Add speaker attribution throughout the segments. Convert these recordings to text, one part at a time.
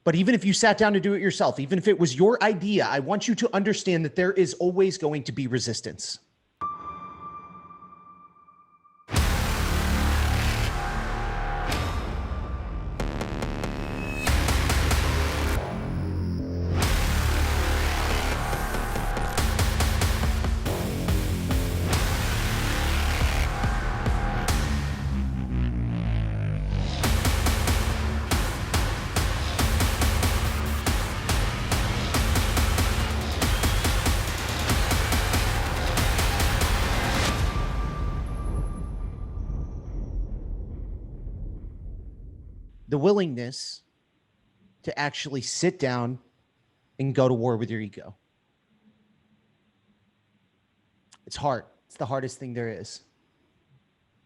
Speaker 1: But even if you sat down to do it yourself, even if it was your idea, I want you to understand that there is always going to be resistance. The willingness to actually sit down and go to war with your ego. It's hard. It's the hardest thing there is.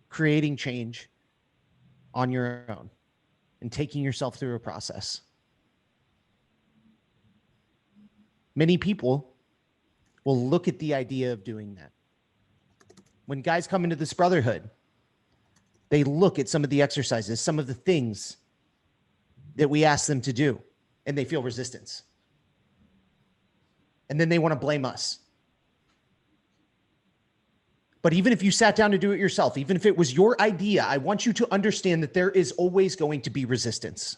Speaker 1: Creating change on your own and taking yourself through a process. Many people will look at the idea of doing that. When guys come into this brotherhood, they look at some of the exercises, some of the things that we ask them to do, and they feel resistance. And then they want to blame us. But even if you sat down to do it yourself, even if it was your idea, I want you to understand that there is always going to be resistance.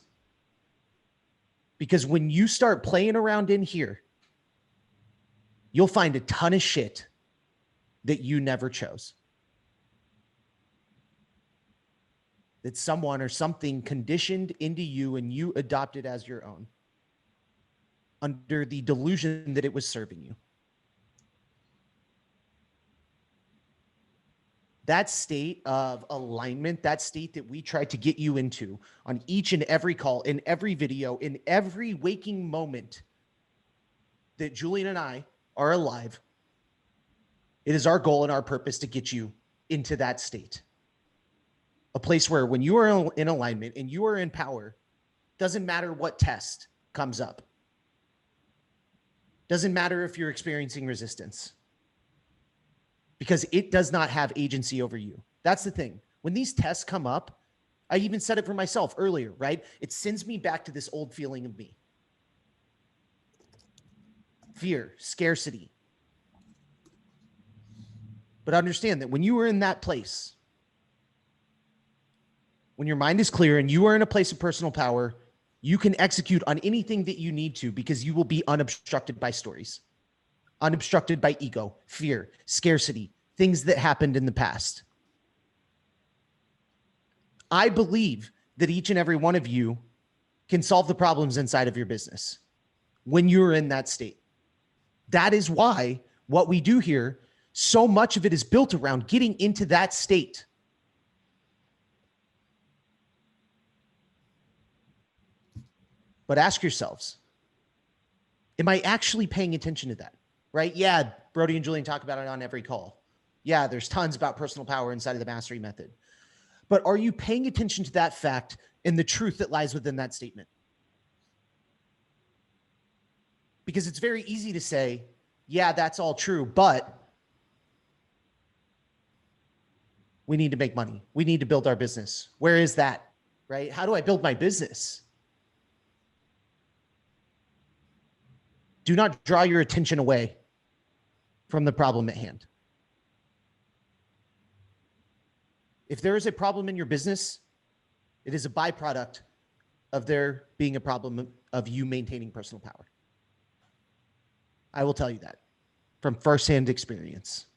Speaker 1: Because when you start playing around in here, you'll find a ton of shit that you never chose. That someone or something conditioned into you and you adopted as your own under the delusion that it was serving you. That state of alignment, that state that we try to get you into on each and every call, in every video, in every waking moment that Julian and I are alive, it is our goal and our purpose to get you into that state. A place where when you are in alignment and you are in power, doesn't matter what test comes up. Doesn't matter if you're experiencing resistance. Because it does not have agency over you. That's the thing. When these tests come up, I even said it for myself earlier, right? It sends me back to this old feeling of me. Fear, scarcity. But understand that when you are in that place, when your mind is clear and you are in a place of personal power, you can execute on anything that you need to because you will be unobstructed by stories, unobstructed by ego, fear, scarcity, things that happened in the past. I believe that each and every one of you can solve the problems inside of your business when you're in that state. That is why what we do here, so much of it is built around getting into that state. But ask yourselves, am I actually paying attention to that? Right? Yeah, Brodie and Julian talk about it on every call. Yeah, there's tons about personal power inside of the mastery method. But are you paying attention to that fact and the truth that lies within that statement? Because it's very easy to say, yeah, that's all true, but we need to make money. We need to build our business. Where is that? Right? How do I build my business? Do not draw your attention away from the problem at hand. If there is a problem in your business, it is a byproduct of there being a problem of you maintaining personal power. I will tell you that from firsthand experience.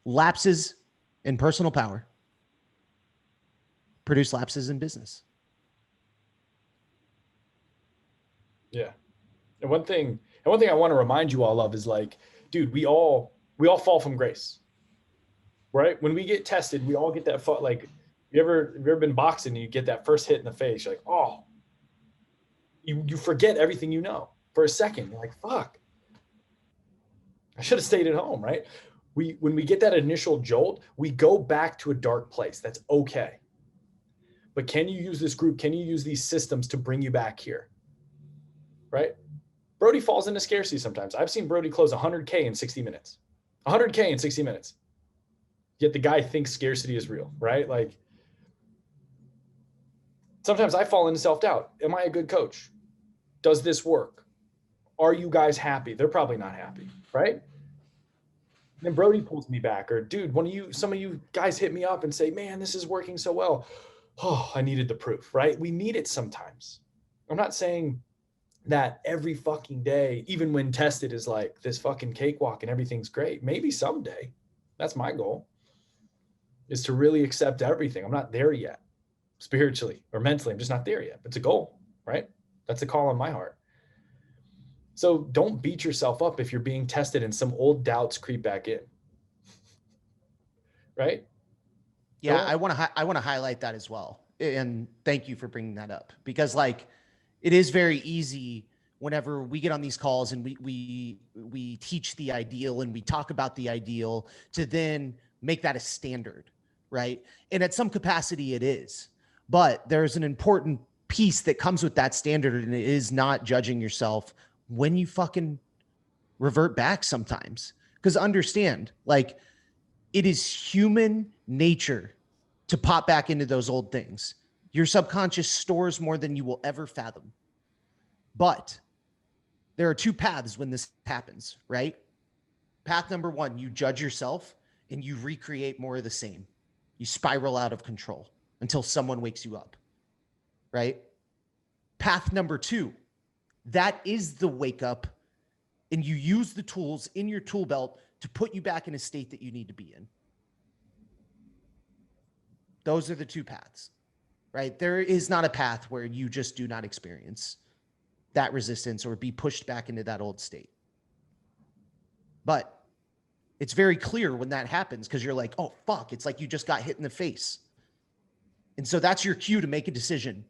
Speaker 1: Lapses in personal power produce lapses in business.
Speaker 2: Yeah. And one thing I want to remind you all of is like, dude, we all fall from grace, right? When we get tested, we all get that, like, you ever been boxing and you get that first hit in the face? You're like, oh, you forget everything you know for a second. You're like, fuck, I should have stayed at home, right? When we get that initial jolt, we go back to a dark place. That's okay. But can you use this group? Can you use these systems to bring you back here? Right? Brodie falls into scarcity sometimes. I've seen Brodie close 100K in 60 minutes. 100K in 60 minutes. Yet the guy thinks scarcity is real, right? Like, Sometimes I fall into self-doubt. Am I a good coach? Does this work? Are you guys happy? They're probably not happy, right? Then Brodie pulls me back, or dude, some of you guys hit me up and say, man, this is working so well. Oh, I needed the proof, right? We need it sometimes. I'm not saying that every fucking day, even when tested, is like this fucking cakewalk and everything's great. Maybe someday. That's my goal, is to really accept everything. I'm not there yet, spiritually or mentally. I'm just not there yet. It's a goal, right? That's a call on my heart. So don't beat yourself up if you're being tested and some old doubts creep back in. Right?
Speaker 1: Yeah, I want to highlight that as well. And thank you for bringing that up, because like it is very easy whenever we get on these calls and we teach the ideal and we talk about the ideal to then make that a standard, right? And at some capacity it is. But there's an important piece that comes with that standard, and it is not judging yourself when you fucking revert back sometimes. Because understand, like, it is human nature to pop back into those old things. Your subconscious stores more than you will ever fathom. But there are two paths when this happens, right? Path number one, you judge yourself and you recreate more of the same. You spiral out of control until someone wakes you up, right? Path number two, that is the wake up, and you use the tools in your tool belt to put you back in a state that you need to be in. Those are the two paths, right? There is not a path where you just do not experience that resistance or be pushed back into that old state. But it's very clear when that happens, because you're like, oh, fuck, it's like you just got hit in the face. And so that's your cue to make a decision.